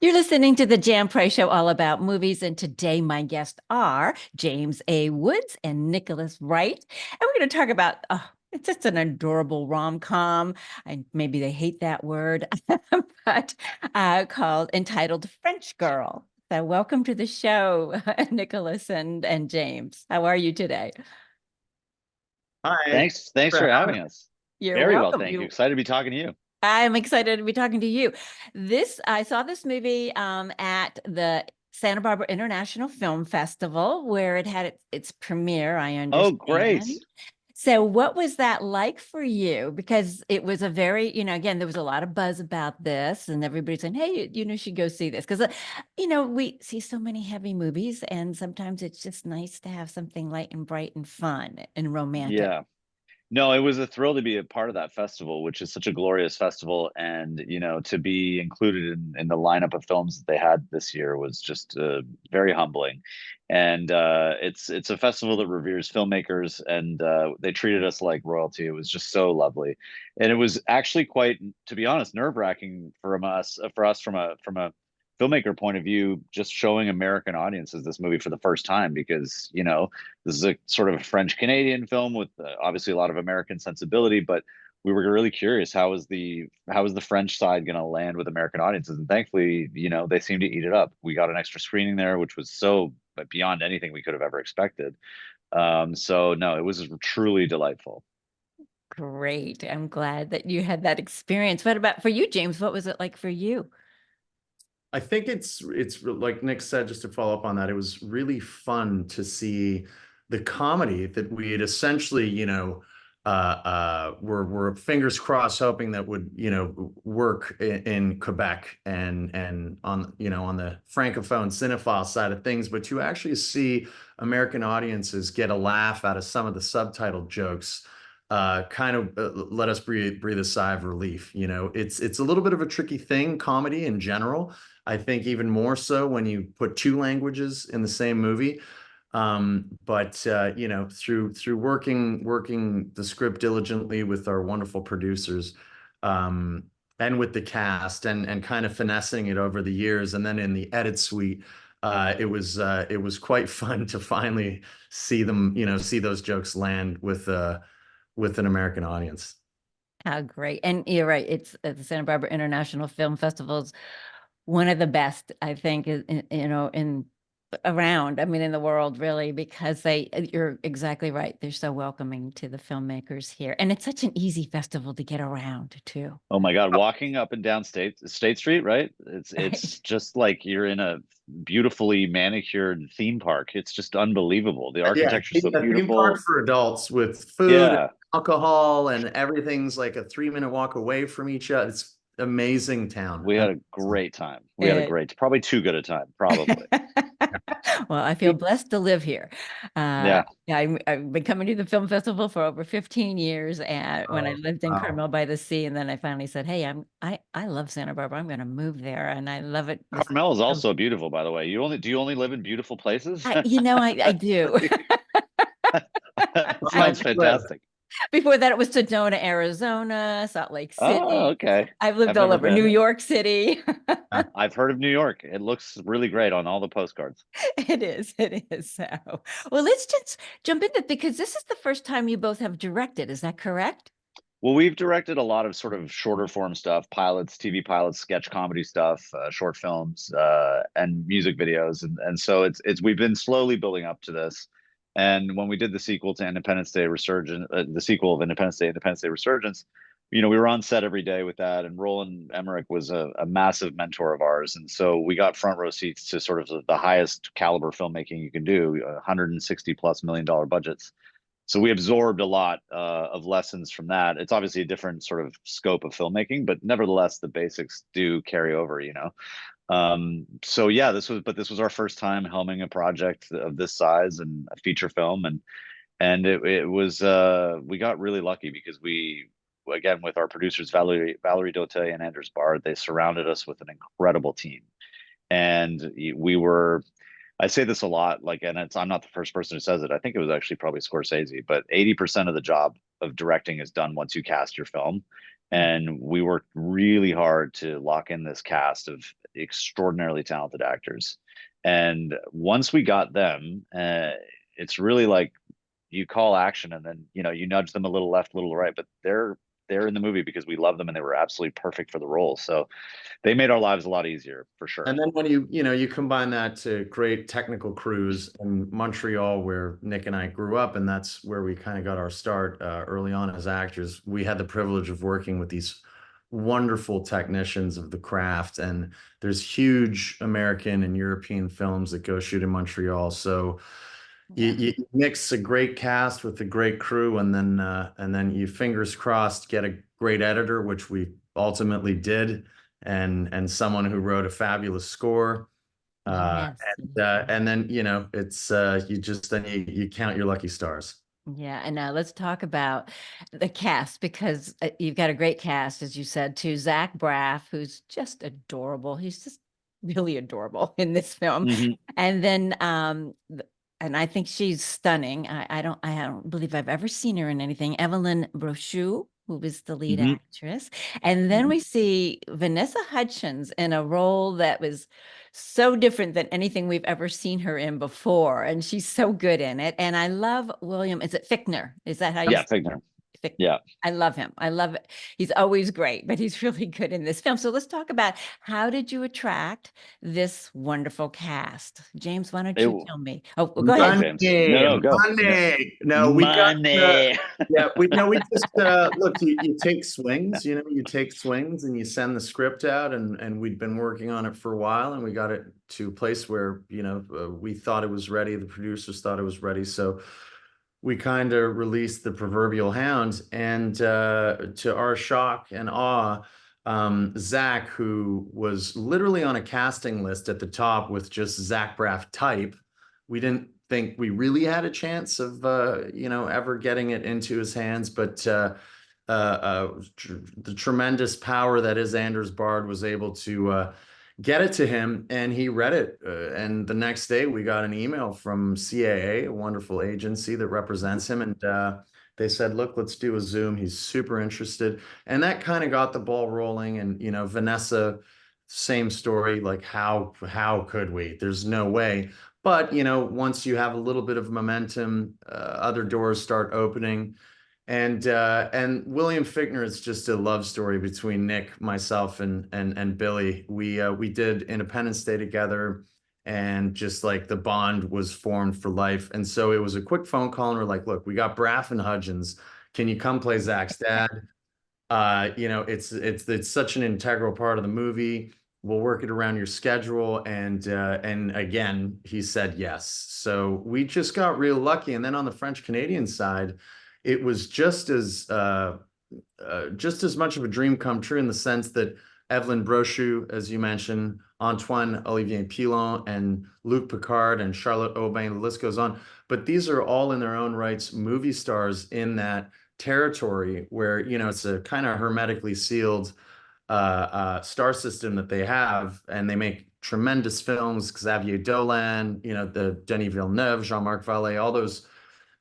You're listening to the Jam Price Show, all about movies. And today, my guests are James A. Woods and Nicholas Wright. And we're going to talk about, it's just an adorable rom-com. And maybe they hate that word, but called entitled French Girl. So, welcome to the show, Nicholas and James. How are you today? Hi. Thanks for having us. You're Very well, welcome. thank you. Excited to be talking to you. I'm excited to be talking to you. I saw this movie at the Santa Barbara International Film Festival where it had its premiere, I Oh, great. understand. So what was that like for you? Because it was a very, again, there was a lot of buzz about this and everybody saying, hey, you should go see this. Because, we see so many heavy movies and sometimes it's just nice to have something light and bright and fun and romantic. Yeah. No, it was a thrill to be a part of that festival, which is such a glorious festival. And, to be included in the lineup of films that they had this year was just very humbling. And it's a festival that reveres filmmakers, and they treated us like royalty. It was just so lovely. And it was actually quite, to be honest, nerve-wracking for us from a filmmaker point of view, just showing American audiences this movie for the first time, because, this is a sort of French Canadian film with obviously a lot of American sensibility, but we were really curious how is the French side going to land with American audiences, and thankfully, they seemed to eat it up. We got an extra screening there, which was so beyond anything we could have ever expected. So no, it was truly delightful. Great. I'm glad that you had that experience. What about for you, James? What was it like for you? I think it's like Nick said, just to follow up on that, it was really fun to see the comedy that we had essentially, were fingers crossed hoping that would, work in Quebec and on, on the francophone cinephile side of things, but to actually see American audiences get a laugh out of some of the subtitled jokes kind of let us breathe a sigh of relief. It's a little bit of a tricky thing, comedy in general. I think even more so when you put two languages in the same movie. But through working the script diligently with our wonderful producers, and with the cast and kind of finessing it over the years, and then in the edit suite, it was quite fun to finally see them, see those jokes land with an American audience. How great. And you're right. It's the Santa Barbara International Film Festival's one of the best, I think, in around, I mean, in the world, really, because you're exactly right. They're so welcoming to the filmmakers here. And it's such an easy festival to get around too. Oh my God, walking up and down State Street, right? It's Right. it's just like you're in a beautifully manicured theme park. It's just unbelievable. The Yeah, architecture is so a theme park beautiful. for adults with food, and Yeah, alcohol, and everything's like a 3-minute walk away from each other. It's amazing town. we had a Amazing. great time. We had a great, probably too good a time, probably. Well, I feel blessed to live here. Yeah. Yeah, I've been coming to the film festival for over 15 years, and when I Oh, lived in wow. Carmel by the Sea, and then I finally said, "Hey, I love Santa Barbara. I'm going to move there," and I love it. Carmel is also beautiful, by the way. Do you only live in beautiful places? I do. Well, I Sounds like to live. fantastic. Before that, it was Sedona, Arizona, Salt Lake Oh, City. okay. I've lived I've all never over New been. York City. I've heard of New York. It looks really great on all the postcards. It is. It is. So, well, let's just jump into it because this is the first time you both have directed. Is that correct? Well, we've directed a lot of sort of shorter form stuff, pilots, TV pilots, sketch comedy stuff, short films, and music videos, and so it's we've been slowly building up to this. And when we did the sequel to Independence Day Resurgence, the sequel of Independence Day Resurgence, we were on set every day with that. And Roland Emmerich was a massive mentor of ours, and so we got front row seats to sort of the highest caliber filmmaking you can do, 160 plus $1 million budgets. So we absorbed a lot of lessons from that. It's obviously a different sort of scope of filmmaking, but nevertheless, the basics do carry over. So yeah, this was our first time helming a project of this size and a feature film, and it was we got really lucky because we again with our producers Valerie Dote and Anders Bard, they surrounded us with an incredible team, and we were I say this a lot, like, and I'm not the first person who says it. I think it was actually probably Scorsese, but 80% of the job of directing is done once you cast your film. And we worked really hard to lock in this cast of extraordinarily talented actors. And once we got them, it's really like you call action and then, you know, you nudge them a little left, a little right, but they're in the movie because we love them and they were absolutely perfect for the role. So they made our lives a lot easier for sure. And then when you combine that to great technical crews in Montreal, where Nick and I grew up, and that's where we kind of got our start early on as actors. We had the privilege of working with these wonderful technicians of the craft, and there's huge American and European films that go shoot in Montreal. So you mix a great cast with a great crew, and then you fingers crossed get a great editor, which we ultimately did, and someone who wrote a fabulous score. Yes. And then it's you count your lucky stars. Yeah, and now let's talk about the cast, because you've got a great cast, as you said, too. Zach Braff, who's just adorable. He's just really adorable in this film. And then and I think she's stunning. I don't believe I've ever seen her in anything. Evelyne Brochu, who was the lead actress. And then we see Vanessa Hudgens in a role that was so different than anything we've ever seen her in before. And she's so good in it. And I love William. Is it Fichtner? Is that how you say Fichtner. Fichtner. Yeah. I love him. I love it. He's always great, but he's really good in this film. So let's talk about, how did you attract this wonderful cast? James, why don't you tell me? Oh, well, go ahead. James. No, go. Money. No, we Money. we just look, you take swings, you take swings and you send the script out, and we'd been working on it for a while, and we got it to a place where, we thought it was ready. The producers thought it was ready. So we kind of released the proverbial hound, and to our shock and awe, Zach, who was literally on a casting list at the top with just Zach Braff type, we didn't think we really had a chance of ever getting it into his hands, but the tremendous power that is Anders Bard was able to get it to him, and he read it. And the next day we got an email from CAA, a wonderful agency that represents him. And they said, look, let's do a Zoom. He's super interested. And that kind of got the ball rolling. And, Vanessa, same story, like how could we? There's no way. But, once you have a little bit of momentum, other doors start opening. And William Fichtner is just a love story between Nick, myself, and Billy. We did Independence Day together, and just like the bond was formed for life. And so it was a quick phone call, and we're like, look, we got Braff and Hudgens. Can you come play Zach's dad? It's such an integral part of the movie. We'll work it around your schedule. And again, he said yes. So we just got real lucky. And then on the French-Canadian side, it was just as much of a dream come true, in the sense that Evelyne Brochu, as you mentioned, Antoine Olivier Pilon, and Luc Picard, and Charlotte Aubin, the list goes on. But these are all in their own rights movie stars in that territory, where, it's a kind of hermetically sealed star system that they have, and they make tremendous films. Xavier Dolan, the Denis Villeneuve, Jean-Marc Vallée,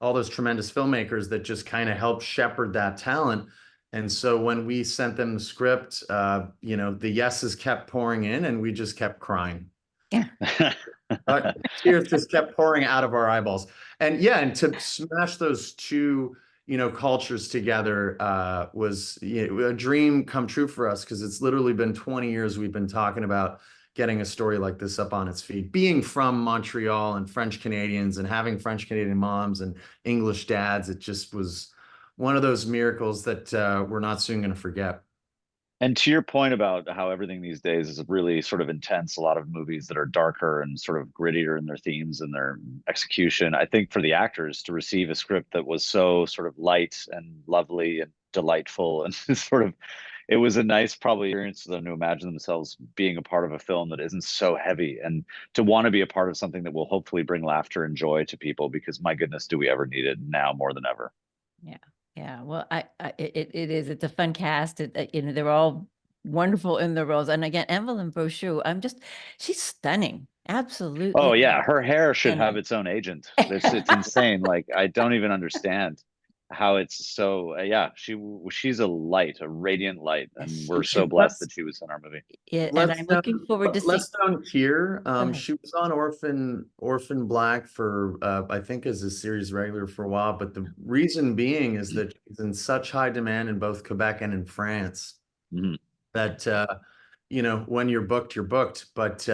all those tremendous filmmakers that just kind of help shepherd that talent. And so when we sent them the script, the yeses kept pouring in, and we just kept crying. Yeah. Tears just kept pouring out of our eyeballs. And to smash those two, cultures together was a dream come true for us, because it's literally been 20 years we've been talking about getting a story like this up on its feet. Being from Montreal and French Canadians, and having French Canadian moms and English dads, it just was one of those miracles that we're not soon going to forget. And to your point about how everything these days is really sort of intense, a lot of movies that are darker and sort of grittier in their themes and their execution, I think for the actors to receive a script that was so sort of light and lovely and delightful, and it was a nice probably experience for them to imagine themselves being a part of a film that isn't so heavy, and to want to be a part of something that will hopefully bring laughter and joy to people, because my goodness, do we ever need it now more than ever. Yeah. Yeah. Well, it's a fun cast. They're all wonderful in the roles. And again, Evelyne Brochu, she's stunning. Absolutely. Oh yeah. Her hair should have its own agent. It's insane. Like, I don't even understand. how it's so yeah, she's a light, a radiant light, and we're so And blessed that she was in our movie. and I'm looking forward to seeing. Less known here. Go ahead. She was on Orphan Black for I think as a series regular for a while, but the reason being is that she's in such high demand in both Quebec and in France Mhm. that when you're booked, you're booked. But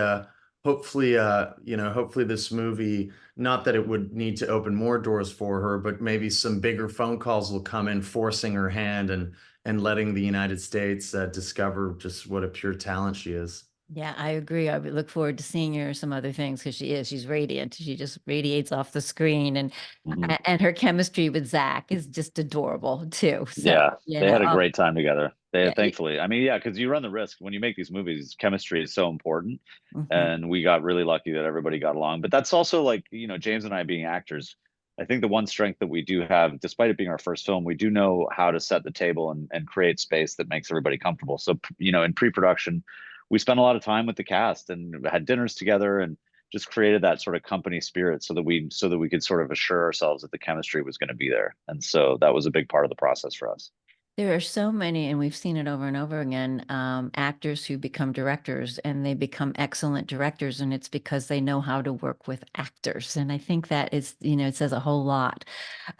hopefully hopefully this movie, not that it would need to open more doors for her, but maybe some bigger phone calls will come in forcing her hand and letting the United States discover just what a pure talent she is. Yeah, I agree. I would look forward to seeing her some other things because she's radiant. She just radiates off the screen, Mhm. and her chemistry with Zach is just adorable too. So, Yeah, they had a great time together. They yeah. thankfully, I mean, yeah, because you run the risk when you make these movies, chemistry is so important. Mhm. And we got really lucky that everybody got along. But that's also like, James and I being actors, I think the one strength that we do have, despite it being our first film, we do know how to set the table and create space that makes everybody comfortable. So, in pre-production, we spent a lot of time with the cast and had dinners together and just created that sort of company spirit so that we could sort of assure ourselves that the chemistry was going to be there. And so that was a big part of the process for us. There are so many, and we've seen it over and over again, actors who become directors and they become excellent directors, and it's because they know how to work with actors. And I think that is, it says a whole lot.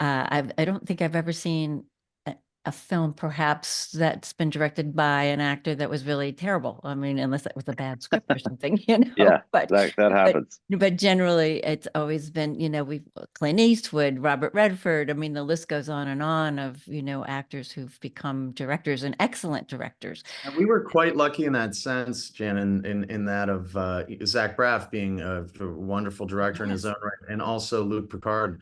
I don't think I've ever seen a film perhaps that's been directed by an actor that was really terrible. I mean, unless it was a bad script or something, Yeah, but that but happens. but generally it's always been, we've Clint Eastwood, Robert Redford. I mean, the list goes on of, actors who've become directors and excellent directors. And we were quite lucky in that sense, Jen, in that of Zach Braff being a wonderful director in his Yes. own right, and also Luc Picard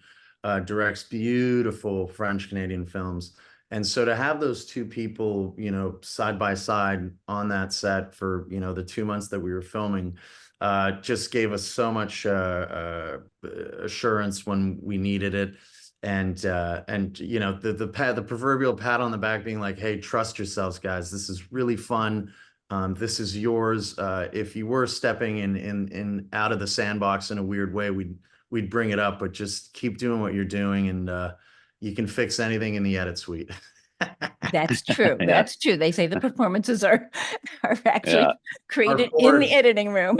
directs beautiful French Canadian films. And so to have those two people, side by side on that set for, the 2 months that we were filming, just gave us so much assurance when we needed it. And the proverbial pat on the back being like, hey, trust yourselves, guys, this is really fun. This is yours. If you were stepping in out of the sandbox in a weird way, we'd bring it up, but just keep doing what you're doing, and you can fix anything in the edit suite. That's true. Yeah, That's true. They say the performances are are yeah, actually Our created in the forge. editing room.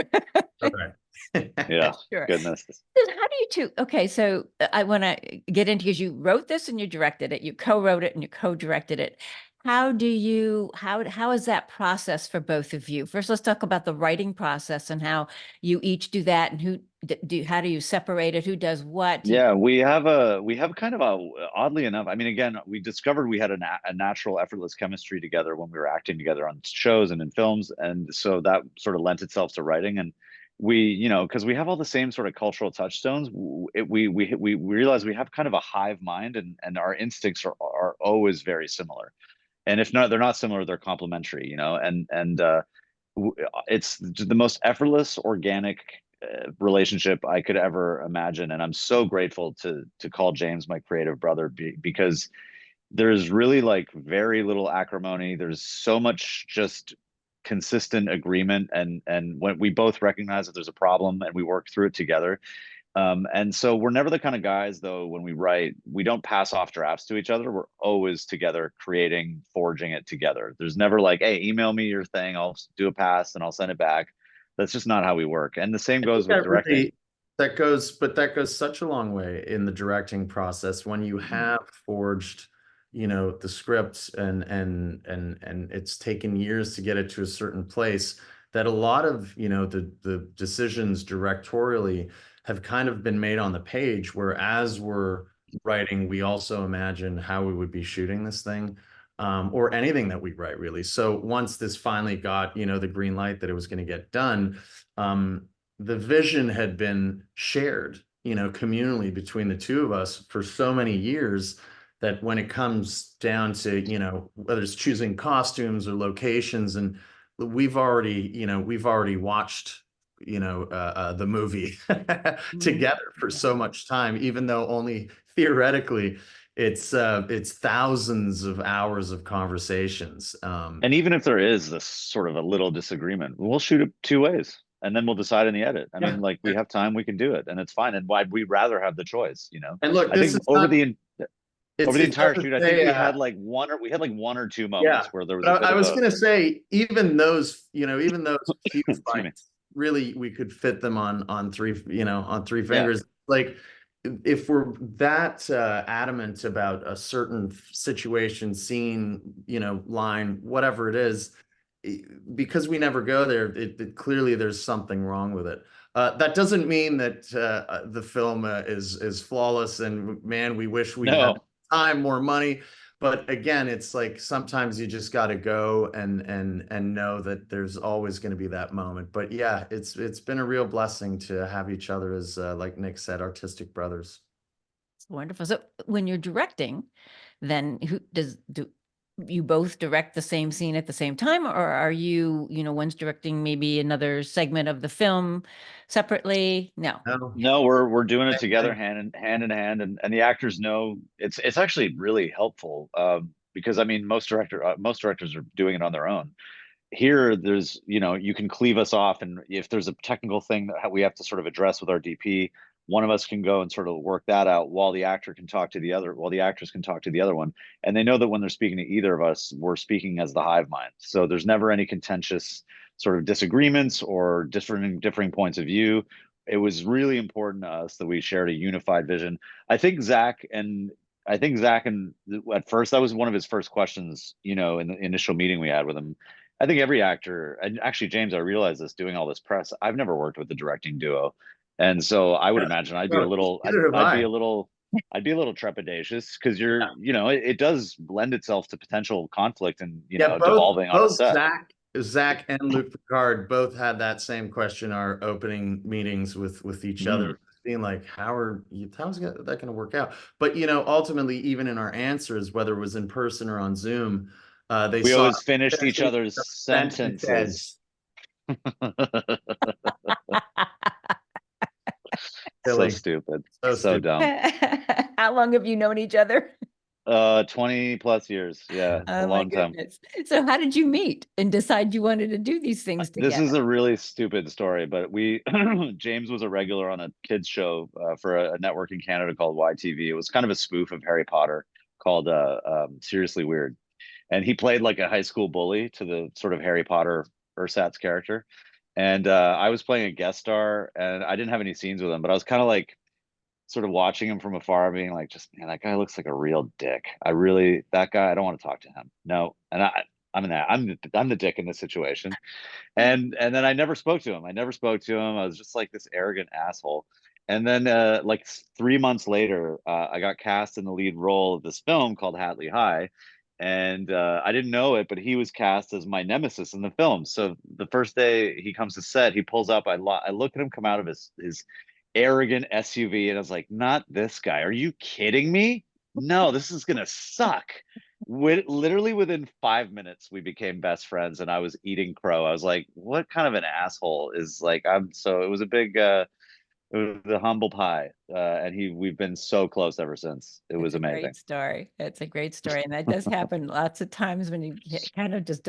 Okay. yeah. Sure. Goodness. Then how do you two? Okay, so I want to get into, because you wrote this and you directed it, you co-wrote it and you co-directed it. How is that process for both of you? First, let's talk about the writing process and how you each do that, and how do you separate it? Who does what? Yeah, we have kind of a, oddly enough, I mean, again, we discovered we had a natural, effortless chemistry together when we were acting together on shows and in films, and so that sort of lent itself to writing. And because we have all the same sort of cultural touchstones, we realize we have kind of a hive mind, and our instincts are always very similar. And if not, they're not similar, they're complementary, and it's the most effortless, organic relationship I could ever imagine. And I'm so grateful to call James my creative brother, because there's really like very little acrimony. There's so much just consistent agreement, and when we both recognize that there's a problem and we work through it together. And so we're never the kind of guys, though, when we write, we don't pass off drafts to each other. We're always together, creating, forging it together. There's never like, hey, email me your thing, I'll do a pass and I'll send it back. That's just not how we work. And the same I think goes with directing. that goes such a long way in the directing process when you Mhm. have forged, the script and it's taken years to get it to a certain place, that a lot of, the decisions directorially have kind of been made on the page, where as we're writing, we also imagine how we would be shooting this thing. Or anything that we write, really. So once this finally got, the green light that it was going to get done, um, the vision had been shared, communally between the two of us for so many years, that when it comes down to, whether it's choosing costumes or locations, and we've already watched, the movie Mm, together for yeah. so much time, even though only theoretically it's thousands of hours of conversations. And even if there is this sort of a little disagreement, we'll shoot it two ways and then we'll decide in the edit. I mean, Yeah. like, we have time, we can do it, and it's fine. And why we rather have the choice. And look, I this think is not Over the it's entire hard to shoot, I think say, we had like one or two yeah, moments where there was a but bit I of was a gonna say, even those, even those few excuse me. fights, really, we could fit them on three, on three Yeah. fingers. Like, if we're that adamant about a certain situation, scene, line, whatever it is, because we never go there, clearly there's something wrong with it. That doesn't mean that the film is flawless, and man, we wish we had No. time, more money. But again, it's like sometimes you just got to go and know that there's always going to be that moment. But yeah, it's been a real blessing to have each other as like Nick said, artistic brothers. It's wonderful. So when you're directing, then do you both direct the same scene at the same time, or are you, one's directing maybe another segment of the film separately? No. No, No, we're doing it same together, thing. hand in hand, and the actors know it's actually really helpful, because I mean most directors are doing it on their own. Here, there's you can cleave us off, and if there's a technical thing that we have to sort of address with our DP, one of us can go and sort of work that out while the actor can talk to the other, while the actors can talk to the other one, and they know that when they're speaking to either of us, we're speaking as the hive mind. So there's never any contentious sort of disagreements or differing points of view. It was really important to us that we shared a unified vision. I think Zach and at first that was one of his first questions, in the initial meeting we had with him. I think every actor, and actually James, I realized this doing all this press, I've never worked with a directing duo. And so I would imagine No, neither have I. I'd be a little trepidatious because it does lend itself to potential conflict and, Yeah, both devolving on a both set. Zach and Luke Picard both had that same question. Our opening meetings with each other, being like, how's that going to work out? But ultimately, even in our answers, whether it was in person or on Zoom, they We saw always finished each finishing other's the sentences. So Silly, stupid. so So stupid. dumb. How long have you known each other? 20 plus years. Yeah, a Oh my long time. goodness. So how did you meet and decide you wanted to do these things This together? is a really stupid story, but James was a regular on a kids show for a network in Canada called YTV. It was kind of a spoof of Harry Potter called Seriously Weird, and he played like a high school bully to the sort of Harry Potter ersatz character. And I was playing a guest star, and I didn't have any scenes with him, but I was kind of like sort of watching him from afar, being like, just man, that guy looks like a real dick. That guy, I don't want to talk to him. No, and I'm the dick in this situation. And then I never spoke to him. I was just like this arrogant asshole. And then like 3 months later, I got cast in the lead role of this film called Hatley High. And I didn't know it, but he was cast as my nemesis in the film. So the first day he comes to set, he pulls up. I look at him come out of his arrogant SUV, and I was like, "Not this guy. Are you kidding me? No, this is gonna suck." Literally within 5 minutes, we became best friends, and I was eating crow. I was like, "What kind of an asshole is like?" I'm so. It was a big, it was a humble pie, and we've been so close ever since. It It's was a great amazing. story. It's a great story. And that does happen lots of times when kind of just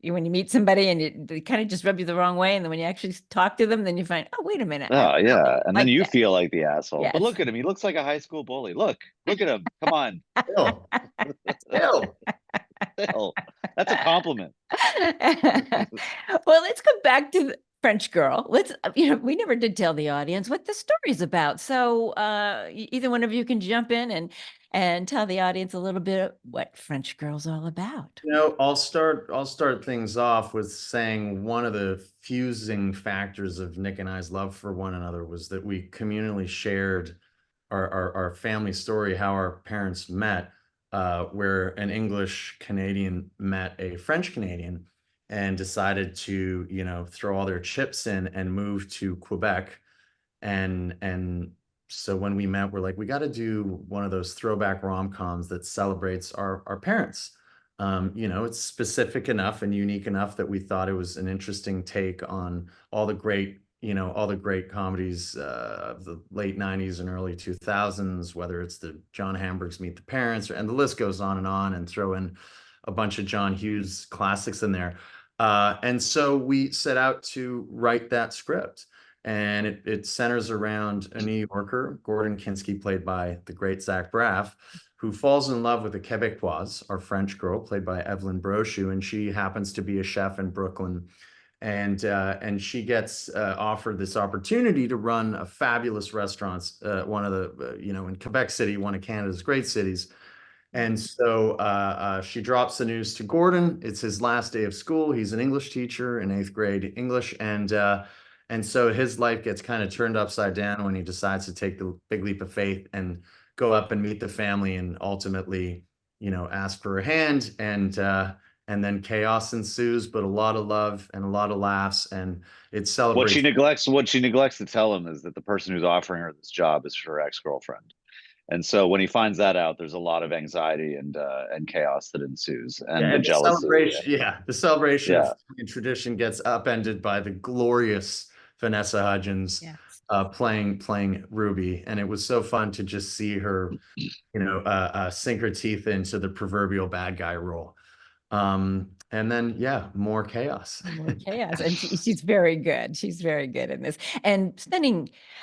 when you meet somebody and they kind of just rub you the wrong way. And then when you actually talk to them, then you find, oh, wait a minute. I Oh really yeah, and then like you that. feel like the asshole. But Yes. look at him; he looks like a high school bully. Look at him. Come on, Still, still. Phil. That's a compliment. Well, let's come back to the French Girl. We never did tell the audience what the story's about. So either one of you can jump in and tell the audience a little bit what French Girl's all about. I'll start things off with saying one of the fusing factors of Nick and I's love for one another was that we communally shared our family story, how our parents met, where an English Canadian met a French Canadian and decided to, throw all their chips in and move to Quebec. And so when we met, we're like, we got to do one of those throwback rom-coms that celebrates our parents. It's specific enough and unique enough that we thought it was an interesting take on all the great comedies of the late 90s and early 2000s, whether it's the John Hamburg's Meet the Parents, and the list goes on, and throw in a bunch of John Hughes classics in there. And so we set out to write that script. And it centers around a New Yorker, Gordon Kinski, played by the great Zach Braff, who falls in love with a Quebecoise, our French girl, played by Evelyne Brochu, and she happens to be a chef in Brooklyn. And she gets offered this opportunity to run a fabulous restaurant, one of the, in Quebec City, one of Canada's great cities. And so she drops the news to Gordon. It's his last day of school. He's an English teacher in 8th grade English, and so his life gets kind of turned upside down when he decides to take the big leap of faith and go up and meet the family, and ultimately, ask for a hand. And then chaos ensues, but a lot of love and a lot of laughs, and it celebrates. What she neglects to tell him is that the person who's offering her this job is her ex-girlfriend. And so when he finds that out, there's a lot of anxiety and chaos that ensues, and the jealousy. The celebration of tradition gets upended by the glorious Vanessa Hudgens playing Ruby, and it was so fun to just see her, sink her teeth into the proverbial bad guy role. And then, more chaos. More chaos. And she's very good. She's very good in this. And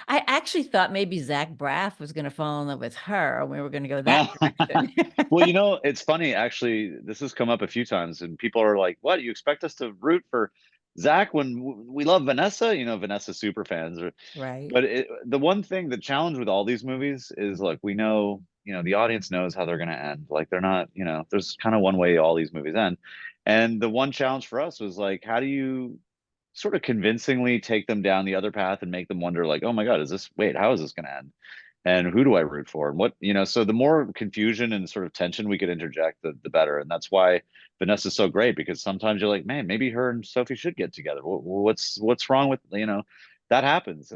I actually thought maybe Zach Braff was going to fall in love with her, and we were going to go that direction. Well, it's funny, actually, this has come up a few times, and people are like, what, you expect us to root for Zach when we love Vanessa? Vanessa super fans. Right. But the one thing, the challenge with all these movies is, look, we know, the audience knows how they're going to end. Like, they're not, there's kind of one way all these movies end. And the one challenge for us was like, how do you sort of convincingly take them down the other path and make them wonder, like, oh my God, how is this going to end? And who do I root for? And what, so the more confusion and sort of tension we could interject, the better. And that's why Vanessa's so great, because sometimes you're like, man, maybe her and Sophie should get together. What's wrong with, that happens.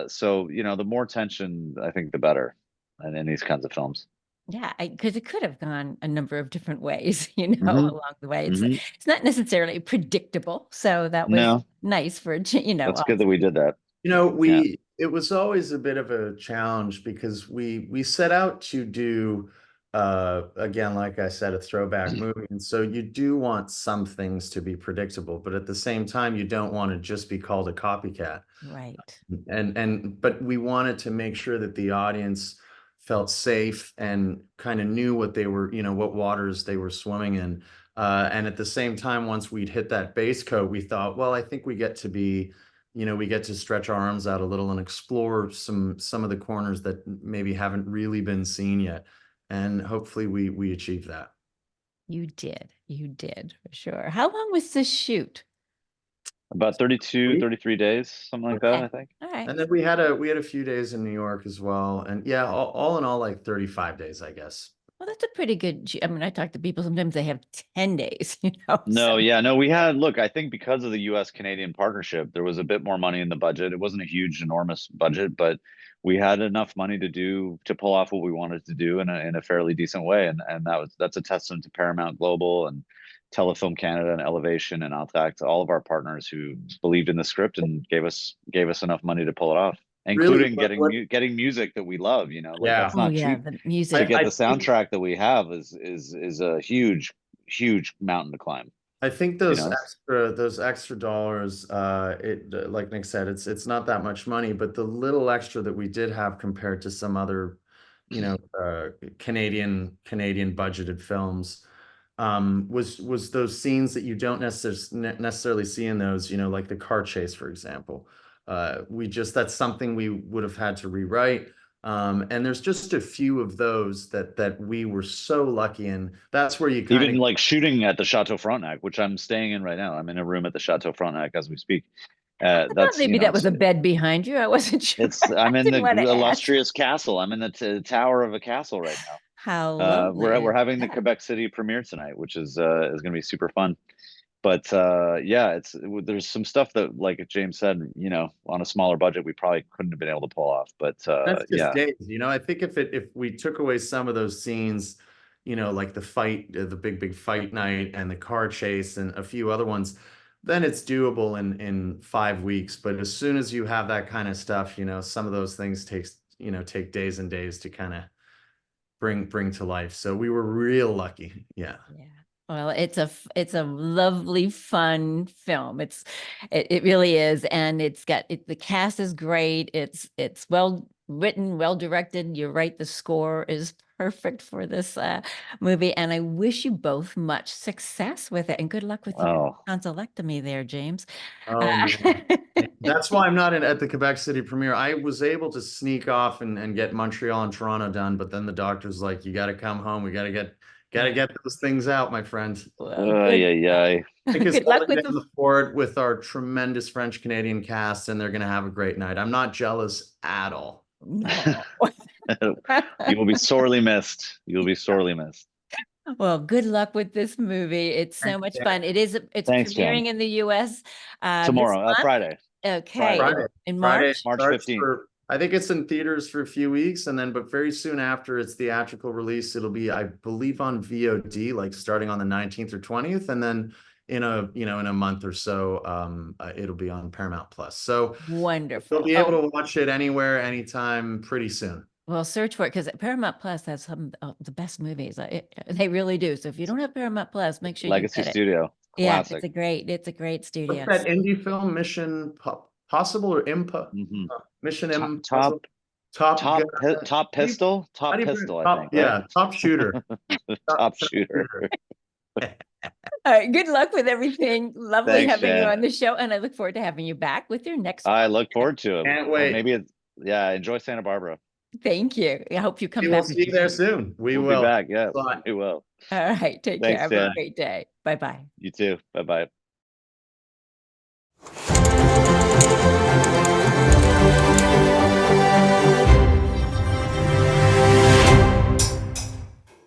So, the more tension, I think, the better. And in these kinds of films. Yeah, because it could have gone a number of different ways, along the way. It's not necessarily predictable. So that was nice for, That's good that we did that. It was always a bit of a challenge, because we set out to do, again, like I said, a throwback movie. And so you do want some things to be predictable, but at the same time, you don't want to just be called a copycat. Right. But we wanted to make sure that the audience felt safe and kind of knew what they were, what waters they were swimming in. And at the same time, once we'd hit that base coat, we thought, well, I think we get to be, we get to stretch our arms out a little and explore some of the corners that maybe haven't really been seen yet. And hopefully we achieved that. You did for sure. How long was this shoot? About 33 days, something like that, I think. All right. And then we had a few days in New York as well. And all in all, like 35 days, I guess. Well, that's a pretty good. I mean, I talk to people, sometimes they have 10 days, We had, look, I think because of the US-Canadian partnership, there was a bit more money in the budget. It wasn't a huge, enormous budget, but we had enough money to pull off what we wanted to do in a fairly decent way. And that's a testament to Paramount Global and Telefilm Canada and Elevation and Outback, all of our partners who believed in the script and gave us enough money to pull it off, including getting music that we love. That's not cheap. The music. To get the soundtrack that we have is a huge mountain to climb. I think those extra dollars, like Nick said, it's not that much money, but the little extra that we did have compared to some other, Canadian budgeted films, was those scenes that you don't necessarily see in those, like the car chase, for example. That's something we would have had to rewrite. And there's just a few of those that we were so lucky in. That's where you even like shooting at the Chateau Frontenac, which I'm staying in right now. I'm in a room at the Chateau Frontenac as we speak. That's maybe that was a bed behind you. I wasn't sure. I'm in the illustrious castle. I'm in the tower of a castle right now. How lovely. We're having the Quebec City premiere tonight, which is going to be super fun. But there's some stuff that, like James said, on a smaller budget, we probably couldn't have been able to pull off. But that's just days. I think if we took away some of those scenes, like the fight, the big fight night and the car chase and a few other ones, then it's doable in 5 weeks. But as soon as you have that kind of stuff, some of those things take days and days to kind of bring to life. So we were real lucky. Yeah. Well, it's a lovely, fun film. It really is, and the cast is great. It's well written, well directed. You're right, the score is perfect for this movie, and I wish you both much success with it, and good luck with your Oh, tonsillectomy there, James. Oh man. That's why I'm not at the Quebec City premiere. I was able to sneak off and get Montreal and Toronto done, but then the doctor's like, you got to come home. We got to get those things out, my friend. Well, good yeah, luck. yeah. I think it's Good luck holding with down the the fort with our tremendous French Canadian cast, and they're going to have a great night. I'm not jealous at all. no. You will be sorely missed. You will be sorely missed. Well, good luck with this movie. It's so Thanks, much Jen. fun. It's Thanks, Jen. premiering in the US this Tomorrow, month. Friday, Okay, Friday. Friday. in Friday March. March starts 15th. for, I think it's in theaters for a few weeks, and then, but very soon after its theatrical release, it'll be, I believe, on VOD, like starting on the 19th or 20th, and then in a month or so, it'll be on Paramount Plus. So you'll Wonderful. be able Oh, to watch it anywhere, anytime, pretty soon. well, search for it because Paramount Plus has some of the best movies. They really do. So if you don't have Paramount Plus, make sure you Legacy get it. Studio. Yeah, Classic. it's a great What's studio. that indie film, Mission Possible or Hmm. Mission Top, Impossible? top, Gun. top pistol, How top do you pistol, I top, think, right? yeah, top shooter. Top shooter. Shooter. All right, good luck with everything. Lovely Thanks, having you Jen. on the show, and I look forward to having you back with your next I project. look forward to it. Can't Or wait. maybe it's, yeah, enjoy Santa Barbara. Thank you. I hope you come We will back. see you there soon. We We'll be will. back. Yeah, Bye. we will. All right, take care. Thanks, Have a Jen. great day. Bye-bye. You too. Bye-bye.